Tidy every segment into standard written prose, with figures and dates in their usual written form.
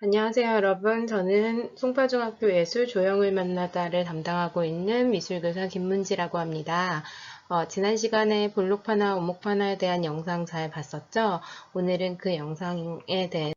안녕하세요, 여러분. 저는 송파중학교 예술 조형을 만나다를 담당하고 있는 미술교사 김문지라고 합니다. 지난 시간에 볼록파나 오목파나에 대한 영상 잘 봤었죠? 오늘은 그 영상에 대해서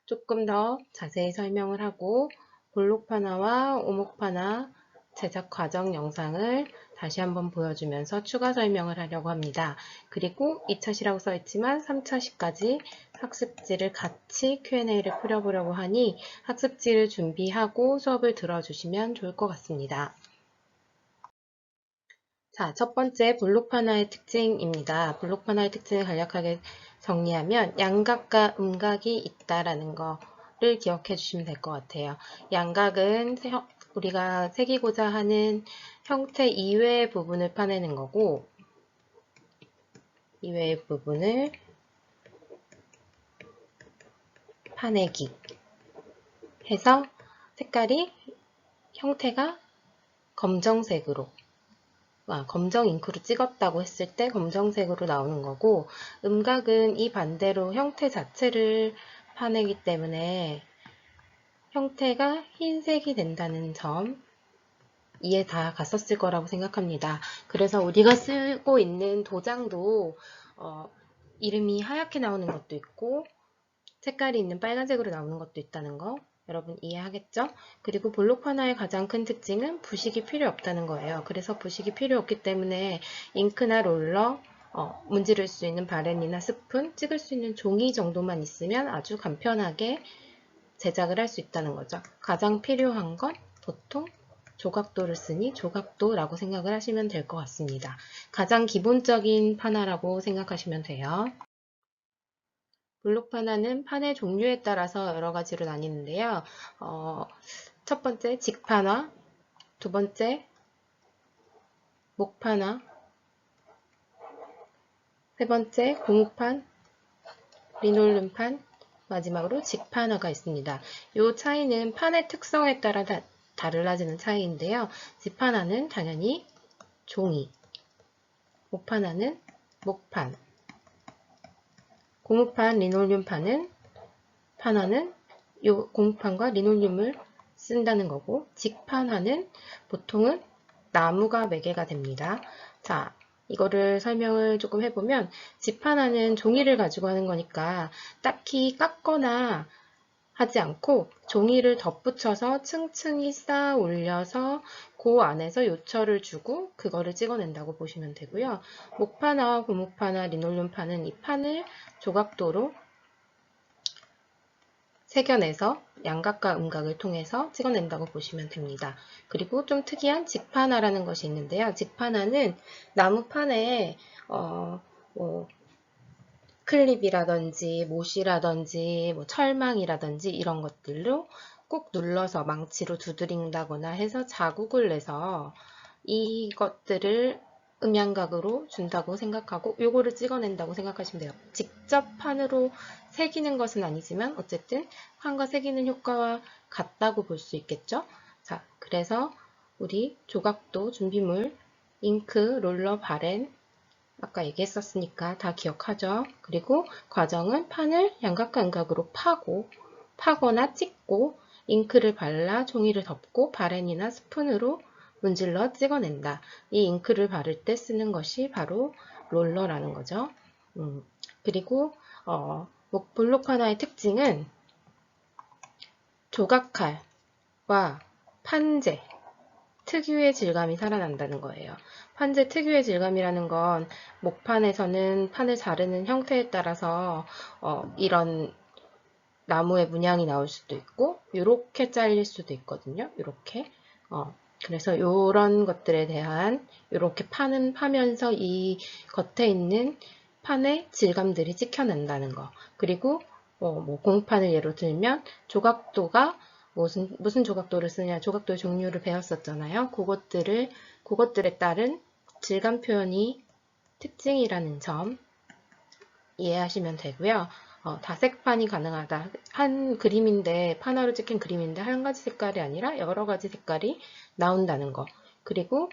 조금 더 자세히 설명을 하고 볼록파나와 오목파나 제작 과정 영상을 다시 한번 보여주면서 추가 설명을 하려고 합니다. 그리고 2차시라고 써있지만 3차시까지 학습지를 같이 Q&A를 풀어보려고 하니 학습지를 준비하고 수업을 들어주시면 좋을 것 같습니다. 자, 첫 번째 블록파나의 특징입니다. 블록파나의 특징을 간략하게 정리하면 양각과 음각이 있다라는 거를 기억해 주시면 될 것 같아요. 양각은 우리가 새기고자 하는 형태 이외의 부분을 파내는 거고, 이외의 부분을 파내기 해서 색깔이 형태가 검정색으로 검정 잉크로 찍었다고 했을 때 검정색으로 나오는 거고, 음각은 이 반대로 형태 자체를 파내기 때문에 형태가 흰색이 된다는 점 이해 다 갔었을 거라고 생각합니다. 그래서 우리가 쓰고 있는 도장도 이름이 하얗게 나오는 것도 있고 색깔이 있는 빨간색으로 나오는 것도 있다는 거 여러분 이해하겠죠? 그리고 볼록파나의 가장 큰 특징은 부식이 필요 없다는 거예요. 그래서 부식이 필요 없기 때문에 잉크나 롤러, 문지를 수 있는 바렌이나 스푼, 찍을 수 있는 종이 정도만 있으면 아주 간편하게 제작을 할 수 있다는 거죠. 가장 필요한 건 보통 조각도를 쓰니 조각도라고 생각을 하시면 될 것 같습니다. 가장 기본적인 파나라고 생각하시면 돼요. 블록파나는 판의 종류에 따라서 여러 가지로 나뉘는데요. 첫 번째 직판화, 두 번째 목판화, 세 번째 고무판, 리놀륨판, 마지막으로 직판화가 있습니다. 이 차이는 판의 특성에 따라 달라지는 차이인데요. 직판화는 당연히 종이, 목판화는 목판, 고무판, 리놀륨판은 판화는 이 고무판과 리놀륨을 쓴다는 거고, 직판화는 보통은 나무가 매개가 됩니다. 자, 이거를 설명을 조금 해보면 직판화는 종이를 가지고 하는 거니까 딱히 깎거나 하지 않고 종이를 덧붙여서 층층이 쌓아 올려서 그 안에서 요철을 주고 그거를 찍어낸다고 보시면 되고요. 목판화와 고무판화, 리놀륨판은 이 판을 조각도로 새겨내서 양각과 음각을 통해서 찍어낸다고 보시면 됩니다. 그리고 좀 특이한 직판화라는 것이 있는데요. 직판화는 나무판에 뭐 클립이라든지 못이라든지 뭐 철망이라든지 이런 것들로 꾹 눌러서 망치로 두드린다거나 해서 자국을 내서 이것들을 음양각으로 준다고 생각하고 요거를 찍어낸다고 생각하시면 돼요. 직접 판으로 새기는 것은 아니지만 어쨌든 판과 새기는 효과와 같다고 볼 수 있겠죠. 자, 그래서 우리 조각도 준비물, 잉크, 롤러, 바렌 아까 얘기했었으니까 다 기억하죠. 그리고 과정은 판을 양각과 음각으로 파거나 찍고 잉크를 발라 종이를 덮고 바렌이나 스푼으로 문질러 찍어낸다. 이 잉크를 바를 때 쓰는 것이 바로 롤러라는 거죠. 그리고 볼록 하나의 특징은 조각칼과 판재 특유의 질감이 살아난다는 거예요. 판재 특유의 질감이라는 건 목판에서는 판을 자르는 형태에 따라서 이런 나무의 문양이 나올 수도 있고 이렇게 잘릴 수도 있거든요. 이렇게 그래서 이런 것들에 대한 이렇게 파면서 이 겉에 있는 판의 질감들이 찍혀낸다는 거. 그리고 뭐 공판을 예로 들면 조각도가 무슨 조각도를 쓰냐 조각도의 종류를 배웠었잖아요. 그것들에 따른 질감 표현이 특징이라는 점 이해하시면 되고요. 다색판이 가능하다. 한 그림인데 판화로 찍힌 그림인데 한 가지 색깔이 아니라 여러 가지 색깔이 나온다는 거. 그리고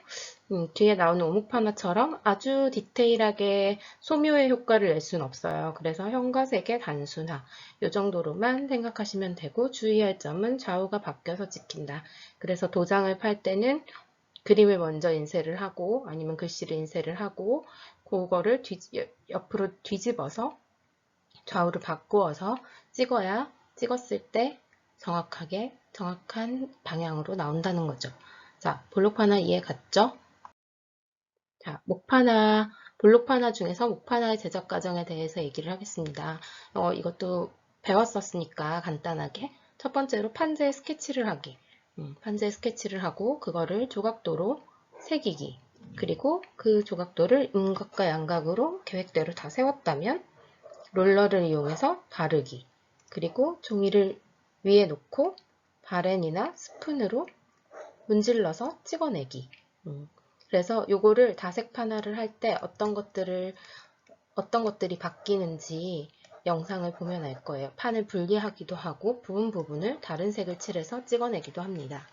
뒤에 나오는 오목파나처럼 아주 디테일하게 소묘의 효과를 낼 수는 없어요. 그래서 형과 색의 단순화 이 정도로만 생각하시면 되고, 주의할 점은 좌우가 바뀌어서 찍힌다. 그래서 도장을 팔 때는 그림을 먼저 인쇄를 하고 아니면 글씨를 인쇄를 하고 그거를 옆으로 뒤집어서 좌우를 바꾸어서 찍어야 찍었을 때 정확한 방향으로 나온다는 거죠. 자, 볼록파나 이해 갔죠? 자, 볼록파나 중에서 목파나의 제작 과정에 대해서 얘기를 하겠습니다. 이것도 배웠었으니까 간단하게. 첫 번째로 판재 스케치를 하기. 판재 스케치를 하고 그거를 조각도로 새기기. 그리고 그 조각도를 음각과 양각으로 계획대로 다 세웠다면 롤러를 이용해서 바르기. 그리고 종이를 위에 놓고 바렌이나 스푼으로 문질러서 찍어내기. 그래서 요거를 다색판화를 할 때 어떤 것들이 바뀌는지 영상을 보면 알 거예요. 판을 분리하기도 하고 부분을 다른 색을 칠해서 찍어내기도 합니다.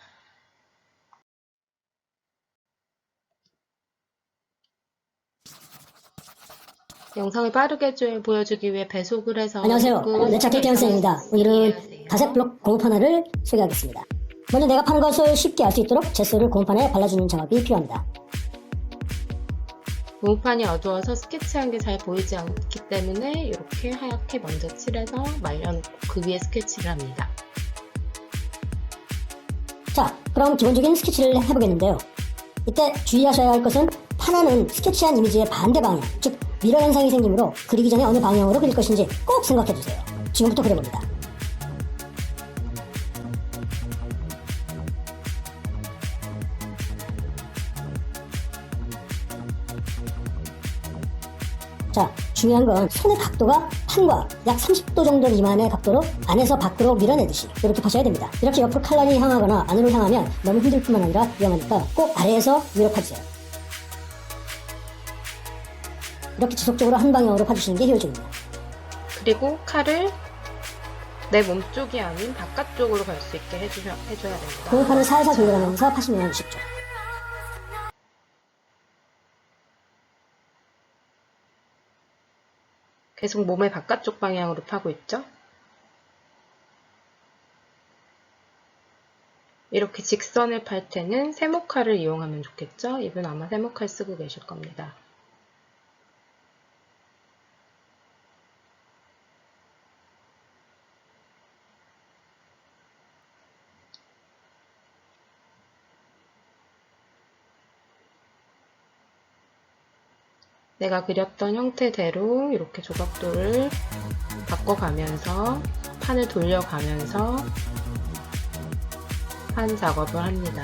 영상을 빠르게 보여주기 위해 배속을 해서 안녕하세요. 내차케 기현쌤입니다. 오늘은 다색 블록 고무판화를 소개하겠습니다. 먼저 내가 파는 것을 쉽게 알 수 있도록 제스를 고무판에 발라주는 작업이 필요합니다. 고무판이 어두워서 스케치한 게 잘 보이지 않기 때문에 이렇게 하얗게 먼저 칠해서 말려놓고 그 위에 스케치를 합니다. 자, 그럼 기본적인 스케치를 해보겠는데요. 이때 주의하셔야 할 것은 판화는 스케치한 이미지의 반대 방향, 즉 미러 현상이 생기므로 그리기 전에 어느 방향으로 그릴 것인지 꼭 생각해주세요. 지금부터 그려봅니다. 자, 중요한 건 손의 각도가 판과 약 30도 정도 미만의 각도로 안에서 밖으로 밀어내듯이 이렇게 파셔야 됩니다. 이렇게 옆으로 칼날이 향하거나 안으로 향하면 너무 힘들 뿐만 아니라 위험하니까 꼭 아래에서 위로 파주세요. 이렇게 지속적으로 한 방향으로 파주시는 게 효율적입니다. 그리고 칼을 내 몸쪽이 아닌 바깥쪽으로 갈 수 있게 해줘야 됩니다. 고무판을 살살 돌려가면서 파시면 쉽죠. 계속 몸의 바깥쪽 방향으로 파고 있죠? 이렇게 직선을 팔 때는 세모칼을 이용하면 좋겠죠? 이분 아마 세모칼 쓰고 계실 겁니다. 내가 그렸던 형태대로 이렇게 조각도를 바꿔가면서 판을 돌려가면서 판 작업을 합니다.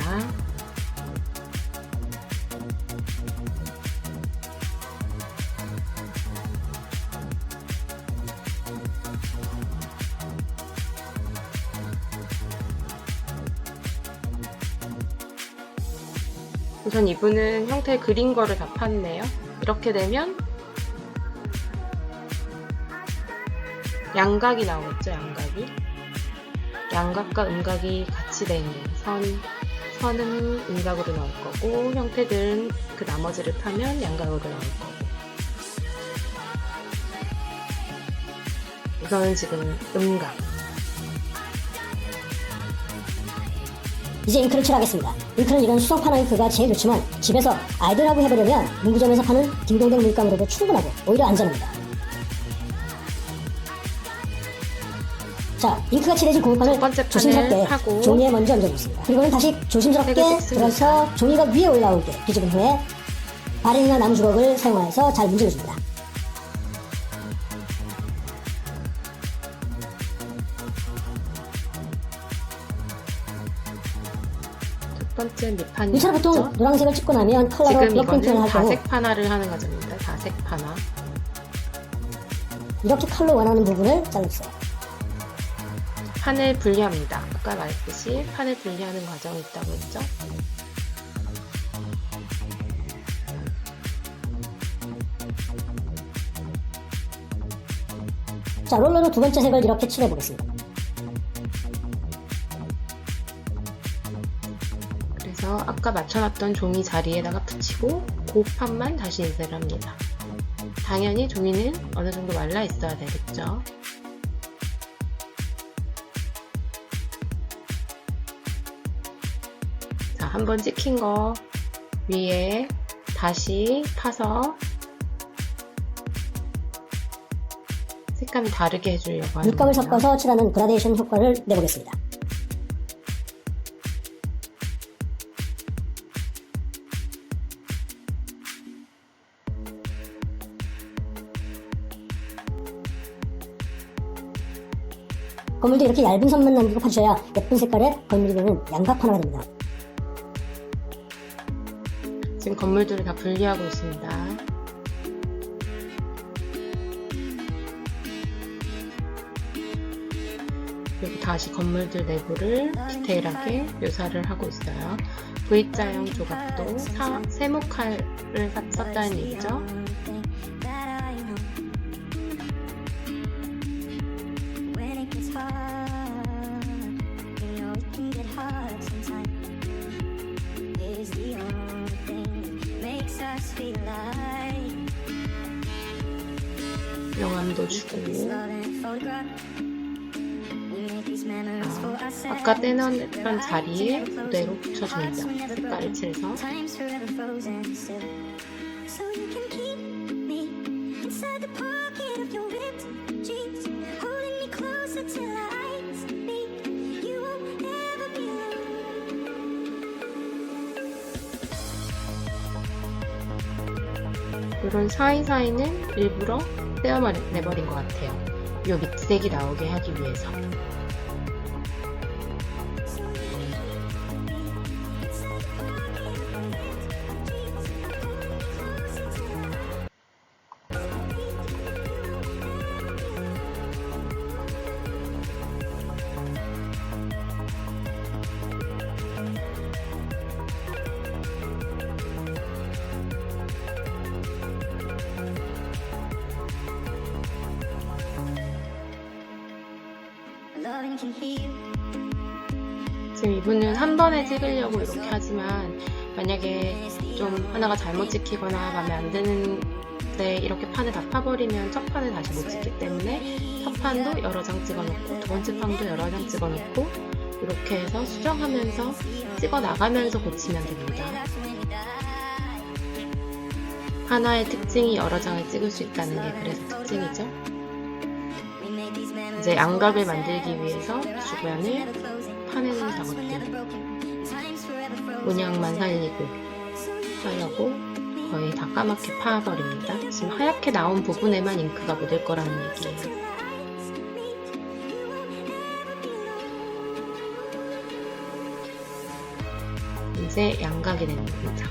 우선 이분은 형태 그린 거를 다 팠네요. 이렇게 되면 양각이 나오겠죠, 양각이. 양각과 음각이 같이 돼 있는 선은 음각으로 나올 거고, 형태들은 그 나머지를 파면 양각으로 나올 거고. 우선은 지금 음각. 이제 잉크를 칠하겠습니다. 잉크는 이런 수성판화 잉크가 제일 좋지만 집에서 아이들하고 해보려면 문구점에서 파는 딩동댕 물감으로도 충분하고 오히려 안전합니다. 자, 잉크가 칠해진 고무판을 조심스럽게 종이에 먼저 얹어주겠습니다. 그리고는 다시 조심스럽게 들어서 종이가 위에 올라오게 뒤집은 후에 바렌이나 나무 주걱을 사용해서 잘 문질러줍니다. 첫 번째 밑판이 이처럼 보통 노란색을 찍고 나면 컬러로 지금 블록 페인팅을 이거는 하고 다색판화를 하는 과정입니다. 다색판화. 이렇게 칼로 원하는 부분을 잘라주세요. 판을 분리합니다. 아까 말했듯이 판을 분리하는 과정이 있다고 했죠. 자, 롤러로 두 번째 색을 이렇게 칠해보겠습니다. 그래서 그래서 아까 맞춰놨던 종이 자리에다가 붙이고 그 판만 다시 인쇄를 합니다. 당연히 종이는 어느 정도 말라 있어야 되겠죠. 자, 한번 찍힌 거 위에 다시 파서 색감이 다르게 해주려고 하는 물감을 거예요. 섞어서 칠하는 그라데이션 효과를 내보겠습니다. 건물도 이렇게 얇은 선만 남기고 파주셔야 예쁜 색깔의 건물이 되는 양각 하나가 됩니다. 지금 건물들을 다 분리하고 있습니다. 그리고 다시 건물들 내부를 디테일하게 묘사를 하고 있어요. V자형 조각도 세모칼을 썼다는 얘기죠. 명암도 주고 아까 떼놨던 자리에 그대로 붙여줍니다. 색깔을 칠해서 이런 사이사이는 일부러 떼어내버린 것 같아요. 이 밑색이 나오게 하기 위해서. 지금 이분은 한 번에 찍으려고 이렇게 하지만 만약에 좀 하나가 잘못 찍히거나 마음에 안 드는데 이렇게 판을 다 파버리면 첫 판을 다시 못 찍기 때문에 첫 판도 여러 장 찍어놓고 두 번째 판도 여러 장 찍어놓고 이렇게 해서 수정하면서 찍어 나가면서 고치면 됩니다. 하나의 특징이 여러 장을 찍을 수 있다는 게 그래서 특징이죠. 이제 양각을 만들기 위해서 주변을 파내는 작업들 문양만 살리고 하려고 거의 다 까맣게 파버립니다. 지금 하얗게 나온 부분에만 잉크가 묻을 거라는 얘기예요. 이제 양각이 됩니다.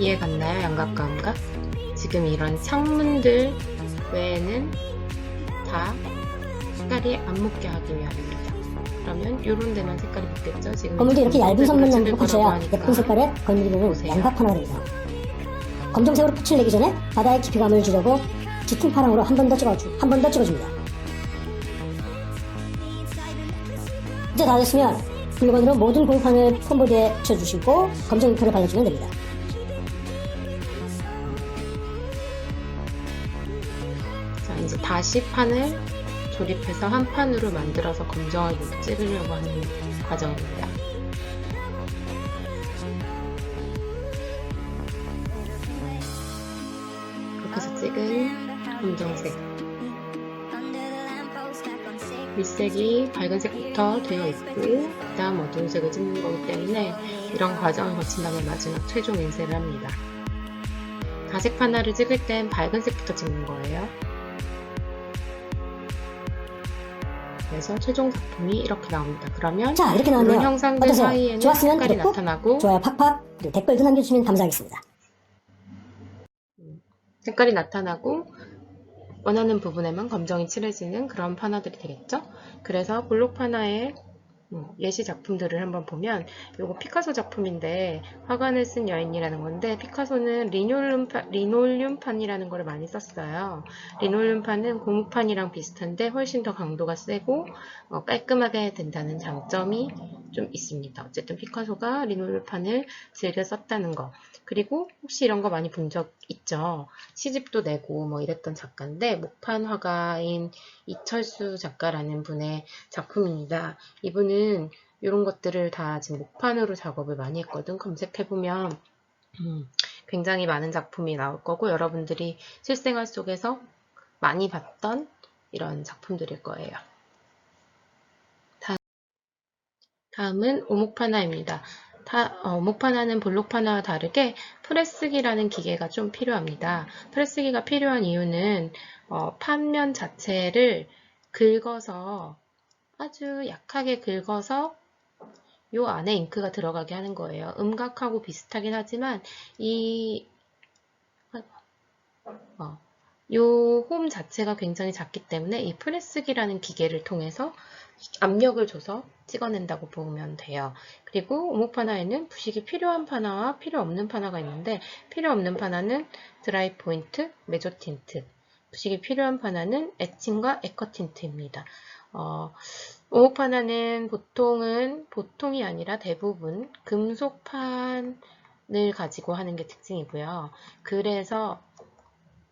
이해 갔나요? 양각감각? 지금 이런 창문들 외에는 다 색깔이 안 묻게 하기 위함입니다. 그러면 이런 데만 색깔이 묻겠죠? 지금 건물도 이렇게 얇은 선만 남기고 파주셔야 하니까. 예쁜 색깔의 건물이 되는 보세요. 양각 하나가 됩니다. 검정색으로 끝을 내기 전에 바다의 깊이감을 주려고 짙은 파랑으로 한 번 더 찍어줍니다. 이제 다 됐으면 글루건으로 모든 공판을 폼보드에 붙여주시고 검정 잉크를 발라주면 됩니다. 자, 이제 다시 판을 조립해서 한 판으로 만들어서 검정을 찍으려고 하는 과정입니다. 그렇게 해서 찍은 검정색 밀색이 밝은색부터 되어 있고 그 다음 어두운 색을 찍는 거기 때문에 이런 과정을 거친 다음에 마지막 최종 인쇄를 합니다. 다색 파나를 찍을 땐 밝은색부터 찍는 거예요. 그래서 최종 작품이 이렇게 나옵니다. 그러면 자, 이렇게 나왔네요. 이런 형상들 어떠세요? 사이에는 좋았으면 색깔이 구독 꾹, 나타나고 좋아요 팍팍, 그리고 댓글도 남겨주시면 감사하겠습니다. 색깔이 나타나고 원하는 부분에만 검정이 칠해지는 그런 파나들이 되겠죠. 그래서 볼록 파나의 예시 작품들을 한번 보면 요거 피카소 작품인데 화관을 쓴 여인이라는 건데 피카소는 리놀륨판이라는 걸 많이 썼어요. 리놀륨판은 고무판이랑 비슷한데 훨씬 더 강도가 세고 깔끔하게 된다는 장점이 좀 있습니다. 어쨌든 피카소가 리놀륨판을 즐겨 썼다는 거. 그리고 혹시 이런 거 많이 본 적 있죠? 시집도 내고 뭐 이랬던 작가인데 목판 화가인 이철수 작가라는 분의 작품입니다. 이분은 이런 것들을 다 지금 목판으로 작업을 많이 했거든. 검색해보면 굉장히 많은 작품이 나올 거고 여러분들이 실생활 속에서 많이 봤던 이런 작품들일 거예요. 다음은 오목파나입니다. 오목파나는 볼록파나와 다르게 프레스기라는 기계가 좀 필요합니다. 프레스기가 필요한 이유는 판면 자체를 긁어서 아주 약하게 긁어서 요 안에 잉크가 들어가게 하는 거예요. 음각하고 비슷하긴 하지만 요 홈 자체가 굉장히 작기 때문에 이 프레스기라는 기계를 통해서 압력을 줘서 찍어낸다고 보면 돼요. 그리고 오목파나에는 부식이 필요한 파나와 필요 없는 파나가 있는데 필요 없는 파나는 드라이 포인트, 메조 틴트, 부식이 필요한 파나는 에칭과 에커 틴트입니다. 오목파나는 보통이 아니라 대부분 금속판을 가지고 하는 게 특징이고요. 그래서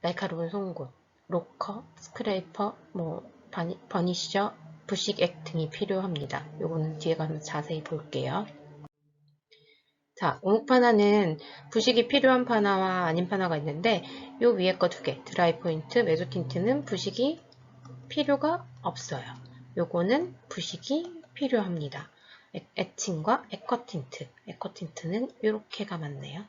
날카로운 송곳, 로커, 스크레이퍼, 버니셔, 부식액 등이 필요합니다. 요거는 뒤에 가서 자세히 볼게요. 자, 오목파나는 부식이 필요한 파나와 아닌 파나가 있는데 요 위에 거 두 개, 드라이 포인트, 메조 틴트는 부식이 필요가 없어요. 요거는 부식이 필요합니다. 에칭과 에커 틴트, 에커 틴트는 이렇게가 맞네요.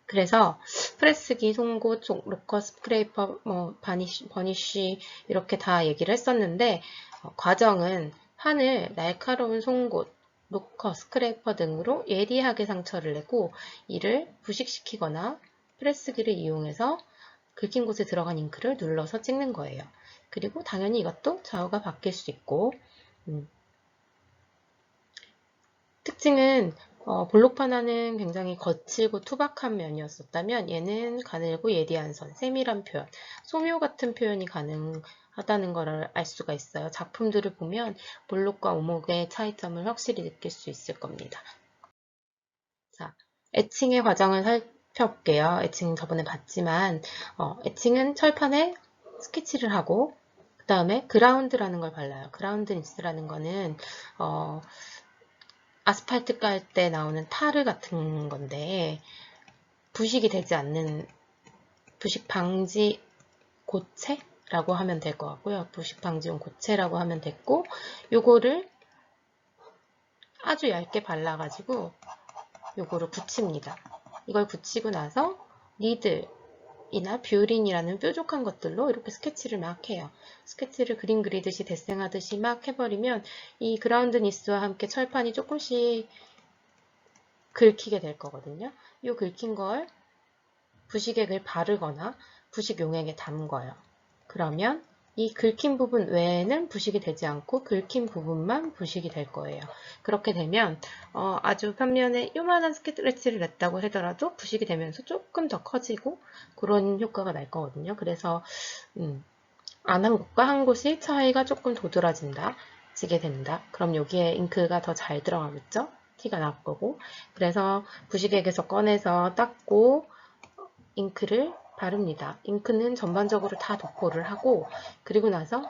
그래서 프레스기, 송곳, 로커, 스크레이퍼, 버니쉬 이렇게 다 얘기를 했었는데 과정은 판을 날카로운 송곳, 로커, 스크레이퍼 등으로 예리하게 상처를 내고 이를 부식시키거나 프레스기를 이용해서 긁힌 곳에 들어간 잉크를 눌러서 찍는 거예요. 그리고 당연히 이것도 좌우가 바뀔 수 있고 특징은 볼록파나는 굉장히 거칠고 투박한 면이었었다면 얘는 가늘고 예리한 선, 세밀한 표현, 소묘 같은 표현이 가능하다는 것을 알 수가 있어요. 작품들을 보면 볼록과 오목의 차이점을 확실히 느낄 수 있을 겁니다. 자, 에칭의 과정을 살펴볼게요. 에칭 저번에 봤지만 에칭은 철판에 스케치를 하고 그 다음에 그라운드라는 걸 발라요. 그라운드 니스라는 거는 아스팔트 깔 때 나오는 타르 같은 건데 부식이 되지 않는 부식 방지 고체라고 하면 될 것 같고요. 부식 방지용 고체라고 하면 됐고 요거를 아주 얇게 발라가지고 요거를 붙입니다. 이걸 붙이고 나서 니들이나 뷰린이라는 뾰족한 것들로 이렇게 스케치를 막 해요. 스케치를 그림 그리듯이 데생하듯이 막 해버리면 이 그라운드 니스와 함께 철판이 조금씩 긁히게 될 거거든요. 이 긁힌 걸 부식액을 바르거나 부식 용액에 담궈요. 그러면 이 긁힌 부분 외에는 부식이 되지 않고 긁힌 부분만 부식이 될 거예요. 그렇게 되면 아주 편면에 요만한 스크래치를 냈다고 하더라도 부식이 되면서 조금 더 커지고 그런 효과가 날 거거든요. 그래서 안 한 곳과 한 곳이 차이가 조금 도드라지게 된다. 그럼 여기에 잉크가 더 잘 들어가겠죠? 티가 날 거고. 그래서 부식액에서 꺼내서 닦고 잉크를 바릅니다. 잉크는 전반적으로 다 도포를 하고 그리고 나서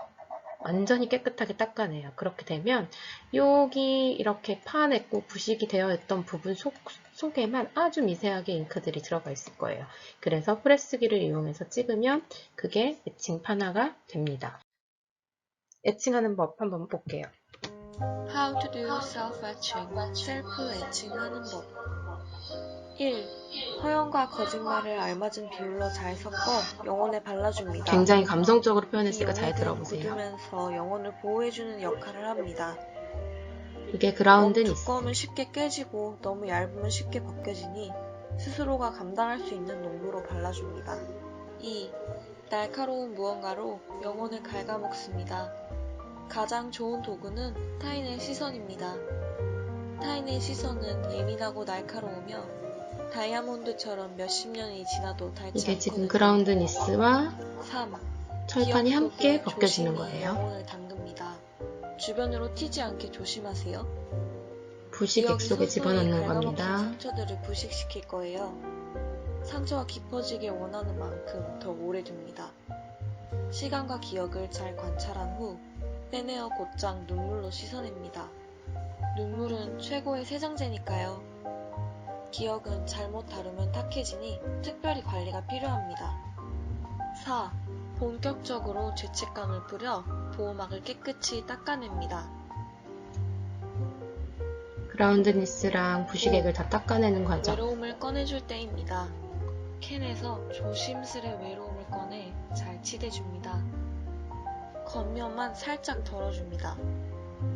완전히 깨끗하게 닦아내요. 그렇게 되면 여기 이렇게 파냈고 부식이 되어 있던 부분 속에만 아주 미세하게 잉크들이 들어가 있을 거예요. 그래서 프레스기를 이용해서 찍으면 그게 에칭 파나가 됩니다. 애칭하는 법 한번 볼게요. How to do self-etching, 셀프 애칭하는 법. 1. 허영과 거짓말을 알맞은 비율로 잘 섞어 영혼에 발라줍니다. 굉장히 감성적으로 이 표현했으니까 잘 용액은 들어보세요. 굳으면서 영혼을 보호해주는 역할을 합니다. 이게 너무 그라운드 니스. 두꺼우면 쉽게 깨지고 너무 얇으면 쉽게 벗겨지니 스스로가 감당할 수 있는 농도로 발라줍니다. 2. 날카로운 무언가로 영혼을 갉아먹습니다. 가장 좋은 도구는 타인의 시선입니다. 타인의 시선은 예민하고 날카로우며 다이아몬드처럼 몇십 년이 지나도 닳지 이게 지금 않거든요. 그라운드 니스와 3. 철판이 기억 함께 속에 벗겨지는 조심히 거예요. 영혼을 담급니다. 주변으로 튀지 않게 조심하세요. 부식액 기억이 속에 소소히 집어넣는 갉아먹힌 겁니다. 상처들을 부식시킬 거예요. 상처가 깊어지길 원하는 만큼 더 오래 둡니다. 시간과 기억을 잘 관찰한 후 빼내어 곧장 눈물로 씻어냅니다. 눈물은 최고의 세정제니까요. 기억은 잘못 다루면 탁해지니 특별히 관리가 필요합니다. 4. 본격적으로 죄책감을 뿌려 보호막을 깨끗이 닦아냅니다. 그라운드 니스랑 부식액을 다 닦아내는 과정. 외로움을 꺼내줄 때입니다. 캔에서 조심스레 외로움을 꺼내 잘 치대줍니다. 겉면만 살짝 덜어줍니다.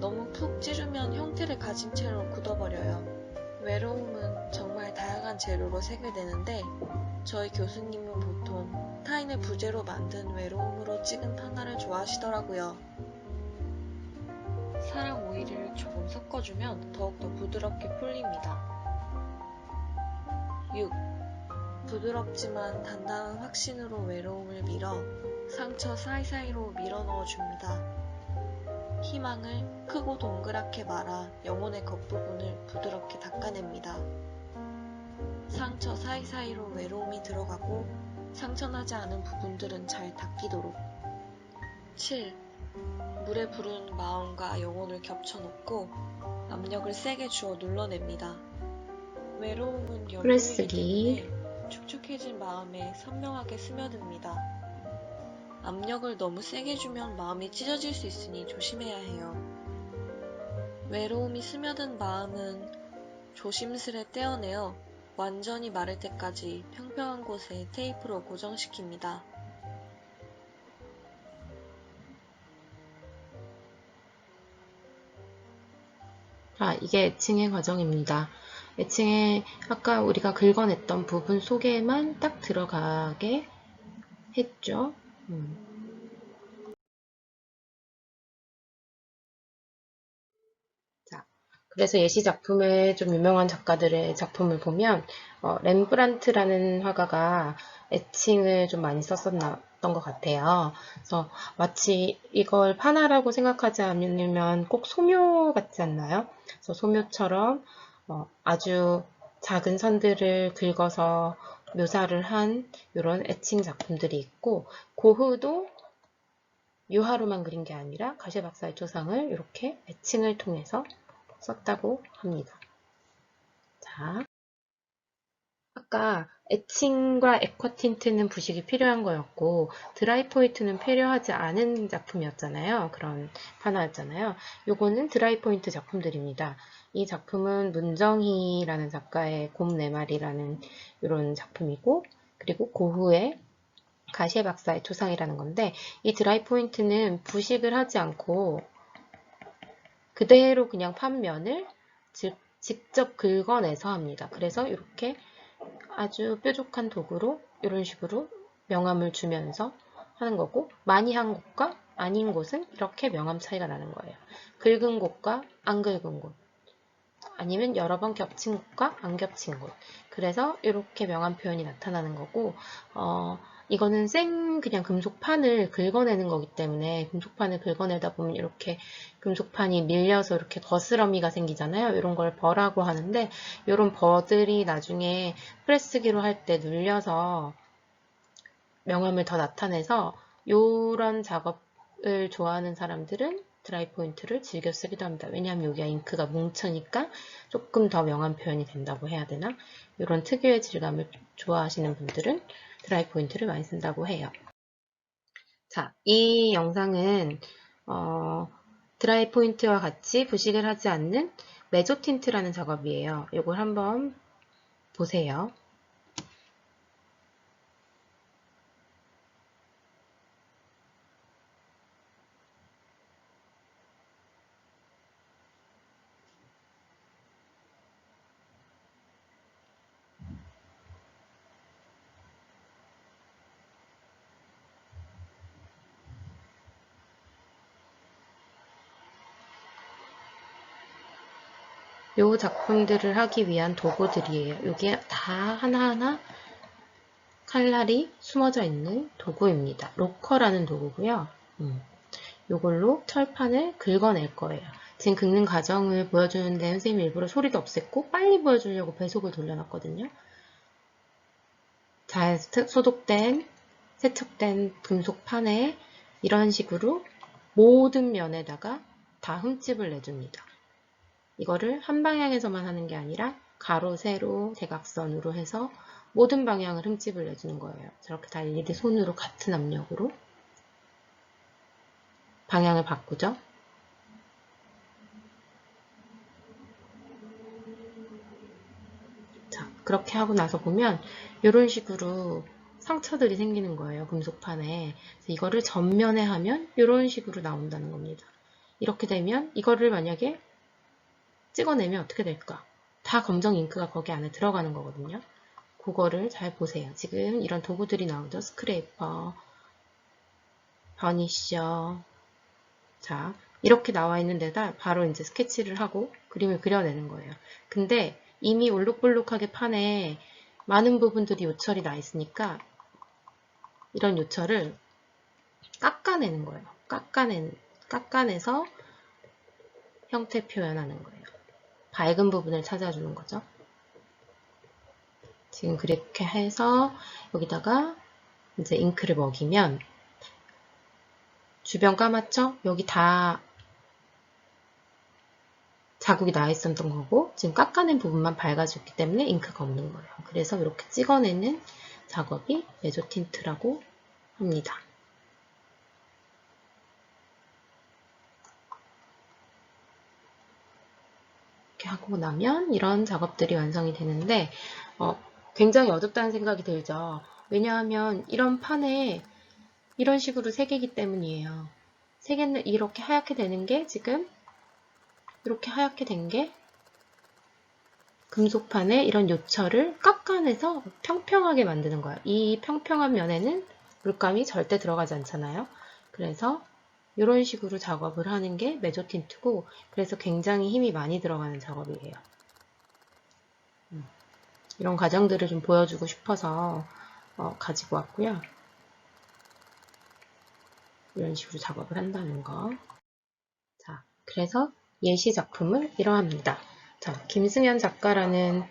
너무 푹 찌르면 형태를 가진 채로 굳어버려요. 외로움은 정말 다양한 재료로 색을 내는데 저희 교수님은 보통 타인을 부재로 만든 외로움으로 찍은 판화를 좋아하시더라고요. 사랑 오일을 조금 섞어주면 더욱더 부드럽게 풀립니다. 6. 부드럽지만 단단한 확신으로 외로움을 밀어 상처 사이사이로 밀어 넣어줍니다. 희망을 크고 동그랗게 말아 영혼의 겉부분을 부드럽게 닦아냅니다. 상처 사이사이로 외로움이 들어가고 상처나지 않은 부분들은 잘 닦이도록. 7. 물에 부른 마음과 영혼을 겹쳐놓고 압력을 세게 주어 눌러냅니다. 외로움은 연료이기 프레스기. 때문에 축축해진 마음에 선명하게 스며듭니다. 압력을 너무 세게 주면 마음이 찢어질 수 있으니 조심해야 해요. 외로움이 스며든 마음은 조심스레 떼어내어 완전히 마를 때까지 평평한 곳에 테이프로 고정시킵니다. 자, 이게 애칭의 과정입니다. 애칭에 아까 우리가 긁어냈던 부분 속에만 딱 들어가게 했죠. 자, 그래서 예시 작품을 좀 유명한 작가들의 작품을 보면 렘브란트라는 화가가 애칭을 좀 많이 썼었던 것 같아요. 그래서 마치 이걸 판화라고 생각하지 않으면 꼭 소묘 같지 않나요? 그래서 소묘처럼 아주 작은 선들을 긁어서 묘사를 한 이런 애칭 작품들이 있고, 고흐도 유화로만 그린 게 아니라 가시에 박사의 초상을 이렇게 애칭을 통해서 썼다고 합니다. 자, 아까 애칭과 액화틴트는 부식이 필요한 거였고 드라이 포인트는 필요하지 않은 작품이었잖아요. 그런 판화였잖아요. 요거는 드라이 포인트 작품들입니다. 이 작품은 문정희라는 작가의 곰 4마리라는 이런 작품이고, 그리고 고흐의 가시에 박사의 초상이라는 건데, 이 드라이 포인트는 부식을 하지 않고 그대로 그냥 판면을 직접 긁어내서 합니다. 그래서 이렇게 아주 뾰족한 도구로 이런 식으로 명암을 주면서 하는 거고, 많이 한 곳과 아닌 곳은 이렇게 명암 차이가 나는 거예요. 긁은 곳과 안 긁은 곳, 아니면 여러 번 겹친 곳과 안 겹친 곳. 그래서 이렇게 명암 표현이 나타나는 거고, 이거는 그냥 금속판을 긁어내는 거기 때문에, 금속판을 긁어내다 보면 이렇게 금속판이 밀려서 이렇게 거스러미가 생기잖아요. 이런 걸 버라고 하는데, 이런 버들이 나중에 프레스기로 할 때 눌려서 명암을 더 나타내서, 이런 작업을 좋아하는 사람들은 드라이 포인트를 즐겨 쓰기도 합니다. 왜냐하면 여기가 잉크가 뭉쳐니까 조금 더 명암 표현이 된다고 해야 되나? 이런 특유의 질감을 좋아하시는 분들은 드라이 포인트를 많이 쓴다고 해요. 자, 이 영상은 드라이 포인트와 같이 부식을 하지 않는 메조틴트라는 작업이에요. 이걸 한번 보세요. 요 작품들을 하기 위한 도구들이에요. 이게 다 하나하나 칼날이 숨어져 있는 도구입니다. 로커라는 도구고요. 요걸로 철판을 긁어낼 거예요. 지금 긁는 과정을 보여주는데 선생님이 일부러 소리도 없앴고 빨리 보여주려고 배속을 돌려놨거든요. 잘 소독된, 세척된 금속판에 이런 식으로 모든 면에다가 다 흠집을 내줍니다. 이거를 한 방향에서만 하는 게 아니라 가로, 세로, 대각선으로 해서 모든 방향을 흠집을 내주는 거예요. 저렇게 다 일일이 손으로 같은 압력으로 방향을 바꾸죠. 자, 그렇게 하고 나서 보면 이런 식으로 상처들이 생기는 거예요. 금속판에. 이거를 전면에 하면 이런 식으로 나온다는 겁니다. 이렇게 되면 이거를 만약에 찍어내면 어떻게 될까? 다 검정 잉크가 거기 안에 들어가는 거거든요. 그거를 잘 보세요. 지금 이런 도구들이 나오죠. 스크레이퍼, 버니셔. 자, 이렇게 나와 있는 데다 바로 이제 스케치를 하고 그림을 그려내는 거예요. 근데 이미 울룩불룩하게 판에 많은 부분들이 요철이 나 있으니까 이런 요철을 깎아내는 거예요. 깎아내서 형태 표현하는 거예요. 밝은 부분을 찾아주는 거죠. 지금 그렇게 해서 여기다가 이제 잉크를 먹이면 주변 까맣죠? 여기 다 자국이 나 있었던 거고 지금 깎아낸 부분만 밝아졌기 때문에 잉크가 없는 거예요. 그래서 이렇게 찍어내는 작업이 메조틴트라고 합니다. 이렇게 하고 나면 이런 작업들이 완성이 되는데 굉장히 어둡다는 생각이 들죠. 왜냐하면 이런 판에 이런 식으로 새기기 때문이에요. 새기는 이렇게 하얗게 되는 게 지금 이렇게 하얗게 된 게 금속판에 이런 요철을 깎아내서 평평하게 만드는 거예요. 이 평평한 면에는 물감이 절대 들어가지 않잖아요. 그래서 이런 식으로 작업을 하는 게 메조틴트고 그래서 굉장히 힘이 많이 들어가는 작업이에요. 이런 과정들을 좀 보여주고 싶어서 가지고 왔고요. 이런 식으로 작업을 한다는 거. 자, 그래서 예시 작품은 이러합니다. 자, 김승현 작가라는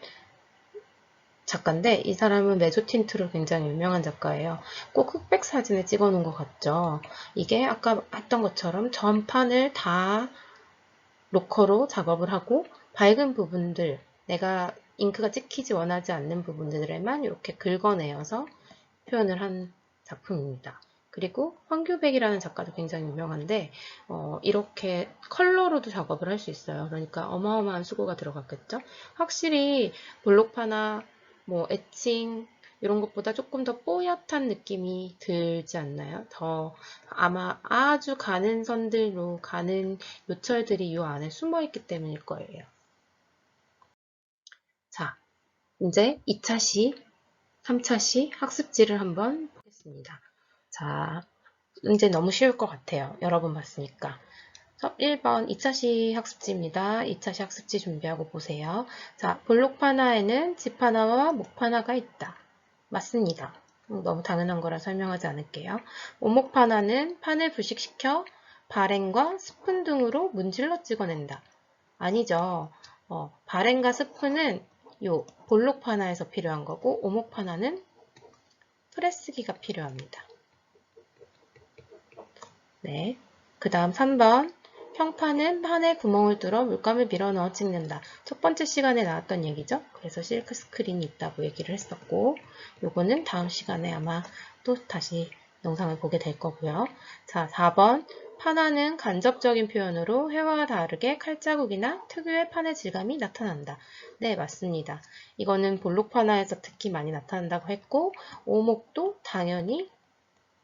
작가인데 이 사람은 메조틴트로 굉장히 유명한 작가예요. 꼭 흑백 사진을 찍어 놓은 것 같죠. 이게 아까 했던 것처럼 전판을 다 로커로 작업을 하고 밝은 부분들, 내가 잉크가 찍히지 원하지 않는 부분들에만 이렇게 긁어내어서 표현을 한 작품입니다. 그리고 황규백이라는 작가도 굉장히 유명한데 이렇게 컬러로도 작업을 할 수 있어요. 그러니까 어마어마한 수고가 들어갔겠죠. 확실히 볼록파나 뭐 애칭 이런 것보다 조금 더 뽀얗한 느낌이 들지 않나요? 더 아마 아주 가는 선들로 가는 요철들이 이 안에 숨어 있기 때문일 거예요. 자, 이제 2차 시, 3차 시 학습지를 한번 보겠습니다. 자, 이제 너무 쉬울 것 같아요. 여러 번 봤으니까. 1번 2차 시 학습지입니다. 2차 시 학습지 준비하고 보세요. 자, 볼록 파나에는 집 하나와 목 하나가 있다. 맞습니다. 너무 당연한 거라 설명하지 않을게요. 오목 파나는 판을 부식시켜 바렌과 스푼 등으로 문질러 찍어낸다. 아니죠. 바렌과 스푼은 요 볼록 파나에서 필요한 거고 오목 파나는 프레스기가 필요합니다. 네. 그 다음 3번. 평판은 판에 구멍을 뚫어 물감을 밀어 넣어 찍는다. 첫 번째 시간에 나왔던 얘기죠. 그래서 실크 스크린이 있다고 얘기를 했었고, 요거는 다음 시간에 아마 또 다시 영상을 보게 될 거고요. 자, 4번. 판화는 간접적인 표현으로 회화와 다르게 칼자국이나 특유의 판의 질감이 나타난다. 네, 맞습니다. 이거는 볼록 판화에서 특히 많이 나타난다고 했고, 오목도 당연히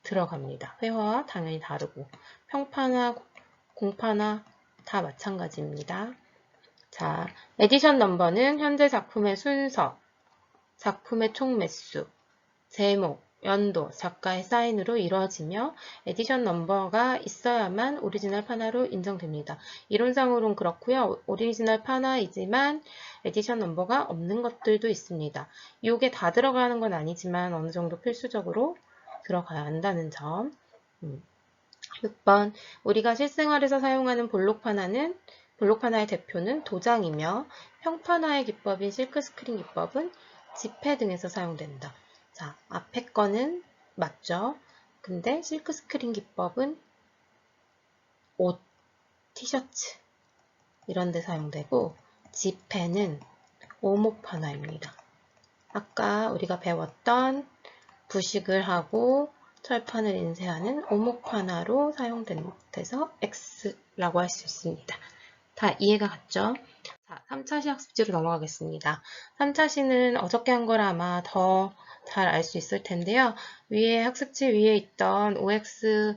들어갑니다. 회화와 당연히 다르고, 평판화, 공판화 다 마찬가지입니다. 자, 에디션 넘버는 현재 작품의 순서, 작품의 총 매수, 제목, 연도, 작가의 사인으로 이루어지며 에디션 넘버가 있어야만 오리지널 판화로 인정됩니다. 이론상으로는 그렇고요. 오리지널 판화이지만 에디션 넘버가 없는 것들도 있습니다. 이게 다 들어가는 건 아니지만 어느 정도 필수적으로 들어가야 한다는 점. 6번, 우리가 실생활에서 사용하는 볼록 판화의 대표는 도장이며 평판화의 기법인 실크스크린 기법은 지폐 등에서 사용된다. 자, 앞에 거는 맞죠? 근데 실크스크린 기법은 옷, 티셔츠 이런 데 사용되고 지폐는 오목 판화입니다. 아까 우리가 배웠던 부식을 하고 철판을 인쇄하는 오목 판화로 사용돼서 X라고 할 수 있습니다. 다 이해가 갔죠? 자, 3차 시 학습지로 넘어가겠습니다. 3차 시는 어저께 한 걸 아마 더 잘 알 수 있을 텐데요. 위에 학습지 위에 있던 OX와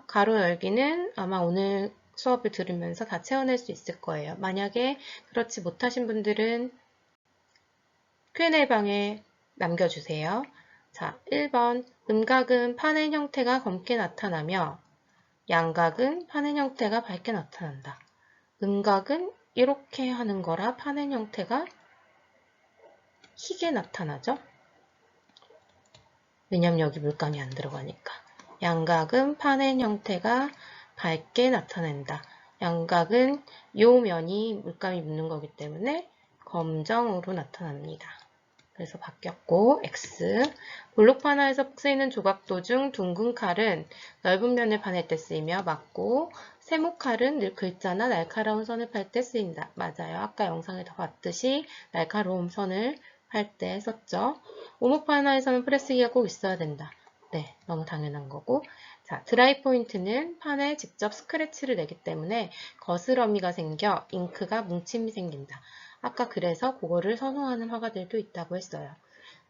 가로 열기는 아마 오늘 수업을 들으면서 다 채워낼 수 있을 거예요. 만약에 그렇지 못하신 분들은 Q&A 방에 남겨주세요. 자, 1번 음각은 파낸 형태가 검게 나타나며 양각은 파낸 형태가 밝게 나타난다. 음각은 이렇게 하는 거라 파낸 형태가 희게 나타나죠? 왜냐면 여기 물감이 안 들어가니까. 양각은 파낸 형태가 밝게 나타낸다. 양각은 요 면이 물감이 묻는 거기 때문에 검정으로 나타납니다. 그래서 바뀌었고 X. 볼록 판화에서 쓰이는 조각도 중 둥근 칼은 넓은 면을 파낼 때 쓰이며 맞고 세모 칼은 늘 글자나 날카로운 선을 팔 때 쓰인다. 맞아요. 아까 영상에서 봤듯이 날카로운 선을 할 때 썼죠. 오목 판화에서는 프레스기가 꼭 있어야 된다. 네, 너무 당연한 거고. 자, 드라이 포인트는 판에 직접 스크래치를 내기 때문에 거스러미가 생겨 잉크가 뭉침이 생긴다. 아까 그래서 그거를 선호하는 화가들도 있다고 했어요.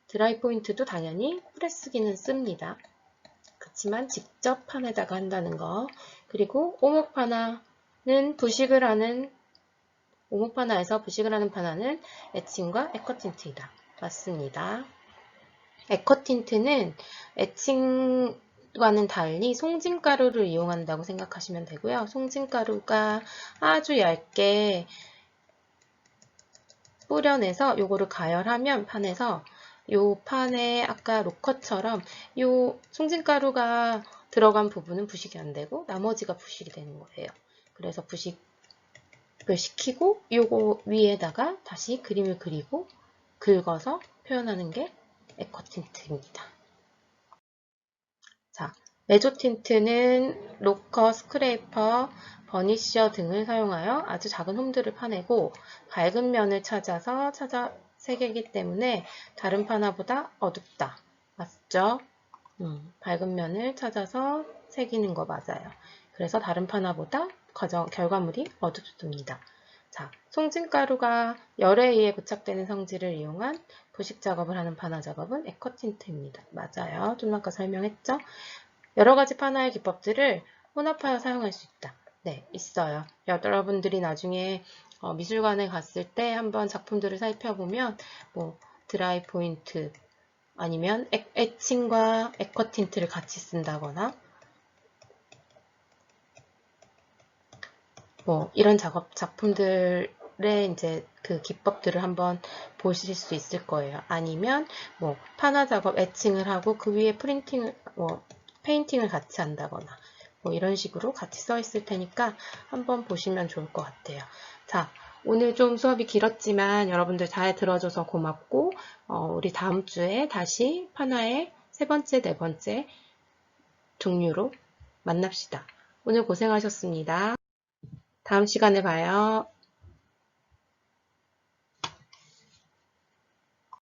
드라이 포인트도 당연히 프레스기는 씁니다. 그렇지만 직접 판에다가 한다는 거. 그리고 오목 판화는 오목 판화에서 부식을 하는 판화는 에칭과 에커틴트이다. 맞습니다. 에커틴트는 에칭과는 달리 송진가루를 이용한다고 생각하시면 되고요. 송진가루가 아주 얇게 뿌려내서 요거를 가열하면 판에서 요 판에 아까 로커처럼 요 송진가루가 들어간 부분은 부식이 안 되고 나머지가 부식이 되는 거예요. 그래서 부식을 시키고 요거 위에다가 다시 그림을 그리고 긁어서 표현하는 게 에커틴트입니다. 자, 메조틴트는 로커, 스크레이퍼, 버니셔 등을 사용하여 아주 작은 홈들을 파내고 밝은 면을 찾아서 새기기 때문에 다른 판화보다 어둡다. 맞죠? 밝은 면을 찾아서 새기는 거 맞아요. 그래서 다른 판화보다 결과물이 어둡습니다. 자, 송진가루가 열에 의해 부착되는 성질을 이용한 부식 작업을 하는 판화 작업은 에커틴트입니다. 맞아요. 좀 아까 설명했죠? 여러 가지 판화의 기법들을 혼합하여 사용할 수 있다. 네, 있어요. 여러분들이 나중에 미술관에 갔을 때 한번 작품들을 살펴보면 뭐 드라이 포인트 아니면 에칭과 에커틴트를 같이 쓴다거나 뭐 이런 작품들의 이제 그 기법들을 한번 보실 수 있을 거예요. 아니면 뭐 판화 작업 에칭을 하고 그 위에 페인팅을 같이 한다거나 뭐 이런 식으로 같이 써 있을 테니까 한번 보시면 좋을 것 같아요. 자, 오늘 좀 수업이 길었지만 여러분들 잘 들어줘서 고맙고 우리 다음 주에 다시 판화의 세 번째, 네 번째 종류로 만납시다. 오늘 고생하셨습니다. 다음 시간에 봐요.